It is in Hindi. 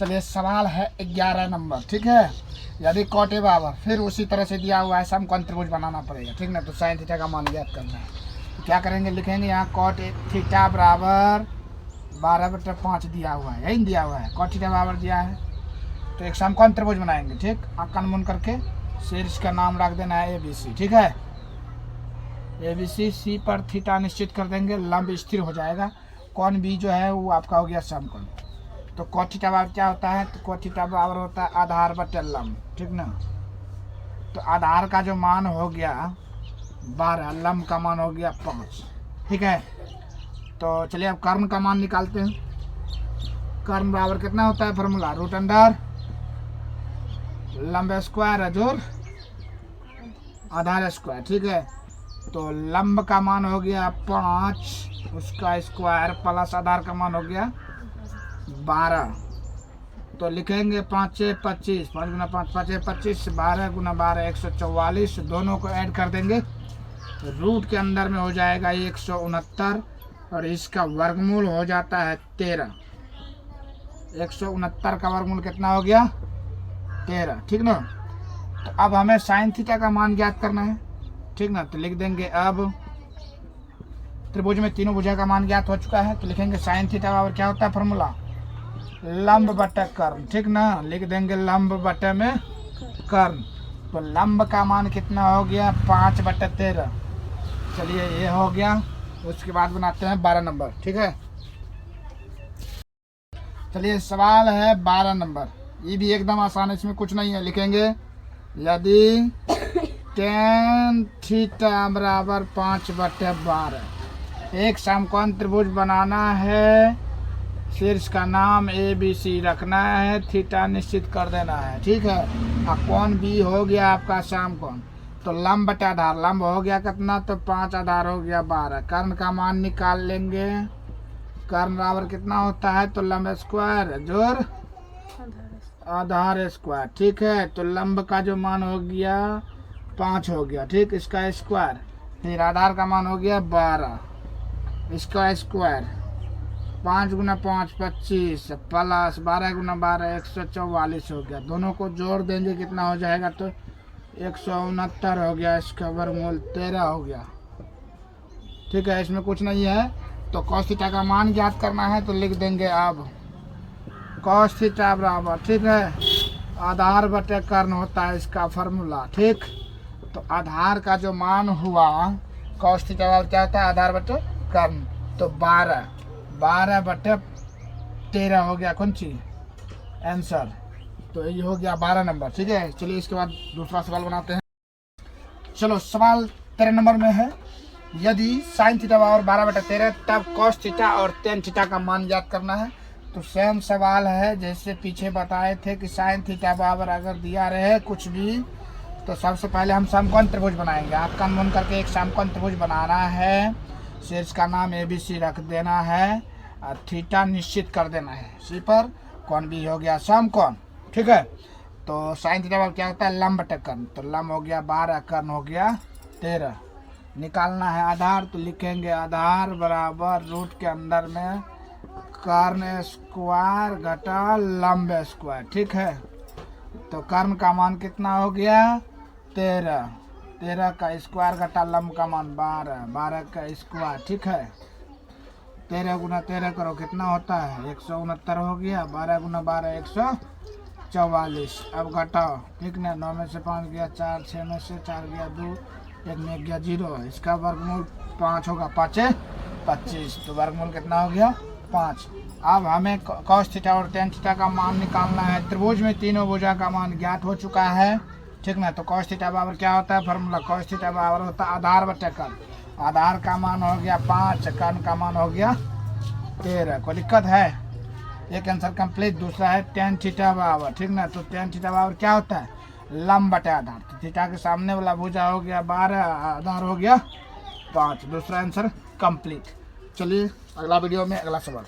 चलिए सवाल है 11 नंबर, ठीक है। यदि कॉट ए बराबर, फिर उसी तरह से दिया हुआ है समकोण त्रिभुज बनाना पड़ेगा, ठीक ना। तो साइन थीटा का मान ज्ञात करना है। तो क्या करेंगे, लिखेंगे यहाँ कॉट थीटा बराबर 12/5 दिया हुआ है, यही दिया हुआ है, कॉट थीटा बराबर दिया है। तो एक समकोण त्रिभुज बनाएंगे, ठीक। आंख मुन करके शीर्ष का नाम रख देना है ABC, ठीक है। ABC, सी पर थीटा निश्चित कर देंगे, लंब स्थिर हो जाएगा। कोण B जो है वो आपका हो गया समकोण। तो कॉट थीटा बराबर क्या होता है, तो कॉट थीटा बराबर होता है आधार बटे लंब, ठीक ना। तो आधार का जो मान हो गया 12, लंब का मान हो गया 5, ठीक है। तो चलिए अब कर्ण का मान निकालते हैं। कर्ण बराबर कितना होता है, फॉर्मूला रूट अंडर लंब स्क्वायर जोड़ आधार स्क्वायर, ठीक है। तो लंब का मान हो गया 5, उसका स्क्वायर प्लस आधार का मान हो गया 12। तो लिखेंगे 5 × 25, 5 × 5 5 × 25, 12 × 12 144। दोनों को ऐड कर देंगे, रूट के अंदर में हो जाएगा 169 और इसका वर्गमूल हो जाता है 13। 169 का वर्गमूल कितना हो गया, 13, ठीक ना। तो अब हमें साइन थीटा का मान ज्ञात करना है, ठीक ना। तो लिख देंगे, अब त्रिभुज में तीनों भुजा का मान ज्ञात हो चुका है। तो लिखेंगे साइन थीटा बराबर क्या होता है, फॉर्मूला लंब बटे कर्ण, ठीक ना। लिख देंगे लंब बटे में कर्ण। तो लंब का मान कितना हो गया, 5/13। चलिए ये हो गया। उसके बाद बनाते हैं 12 नंबर, ठीक है। चलिए सवाल है 12 नंबर, ये भी एकदम आसान है, इसमें कुछ नहीं है। लिखेंगे यदि tan थीटा बराबर 5/12, एक समकोण त्रिभुज बनाना है, शीर्ष का नाम ABC रखना है, थीटा निश्चित कर देना है, ठीक है। और कोण B हो गया आपका समकोण। तो लंब बटे आधार, लंब हो गया कितना, तो 5, आधार हो गया 12। कर्ण का मान निकाल लेंगे। कर्ण बराबर कितना होता है, तो लंब स्क्वायर जोड़ आधार स्क्वायर, ठीक है। तो लंब का जो मान हो गया 5 हो गया, ठीक। इसका स्क्वायर, फिर आधार का मान हो गया 12, इसका स्क्वायर 5 × 5 25 प्लस 12 × 12 144 हो गया। दोनों को जोड़ देंगे कितना हो जाएगा, तो 169 हो गया। इसका वर्गमूल 13 हो गया, ठीक है। इसमें कुछ नहीं है। तो कॉस थीटा का मान ज्ञात करना है। तो लिख देंगे अब कॉस थीटा बराबर, ठीक है, आधार बटे कर्ण होता है इसका फॉर्मूला, ठीक। तो आधार का जो मान हुआ कॉस थीटा बराबर क्या होता है, आधार बटे कर्ण। तो 12/13 हो गया कौन सी आंसर। तो ये हो गया 12 नंबर, ठीक है। चलिए इसके बाद दूसरा सवाल बनाते हैं। चलो सवाल 13 नंबर में है, यदि साइन थीटा बराबर 12/13 तब कॉस थीटा और टेन थीटा का मान ज्ञात करना है। तो सेम सवाल है जैसे पीछे बताए थे कि साइन थीटा बराबर अगर दिया रहे कुछ भी, तो सबसे पहले हम समकोण त्रिभुज बनाएंगे। आप कान करके एक समकोण त्रिभुज बनाना है, शीर्ष का नाम ABC रख देना है और थीटा निश्चित कर देना है। सी पर कोण B हो गया समकोण, ठीक है। तो साइन थीटा बराबर क्या होता है, लंब बटे कर्ण। तो लंब हो गया 12, कर्ण हो गया 13। निकालना है आधार। तो लिखेंगे आधार बराबर रूट के अंदर में कर्ण स्क्वायर घटा लंब स्क्वायर, ठीक है। तो कर्ण का मान कितना हो गया, 13, 13 का स्क्वायर घटा लंब का मान 12, 12 का स्क्वायर, ठीक है। 13 × 13 करो कितना होता है, 169 हो गया। 12 × 12 144। अब घटाओ, ठीक ना। 9 में से 5 गया 4, 6 में से 4 गया 2, 1 में गया 0। इसका वर्गमूल 5 होगा, 5 × 25। तो वर्गमूल कितना हो गया, 5। अब हमें कॉस थीटा और टेन थीटा का मान निकालना है। त्रिभुज में तीनों भुजा का मान ज्ञात हो चुका है, ठीक ना। तो कॉस थीटा बराबर क्या होता है, फॉर्मूला कॉस थीटा बराबर होता है आधार बटे कर्ण। आधार का मान हो गया 5, कर्ण का मान हो गया 13। कोई दिक्कत है, एक आंसर कंप्लीट। दूसरा है टेन थीटा बराबर, ठीक ना। तो टेन थीटा बराबर क्या होता है, लंब बटे आधार। तो थीटा के सामने वाला भुजा हो गया 12, आधार हो गया 5। दूसरा आंसर कंप्लीट। चलिए अगला वीडियो में अगला सवाल।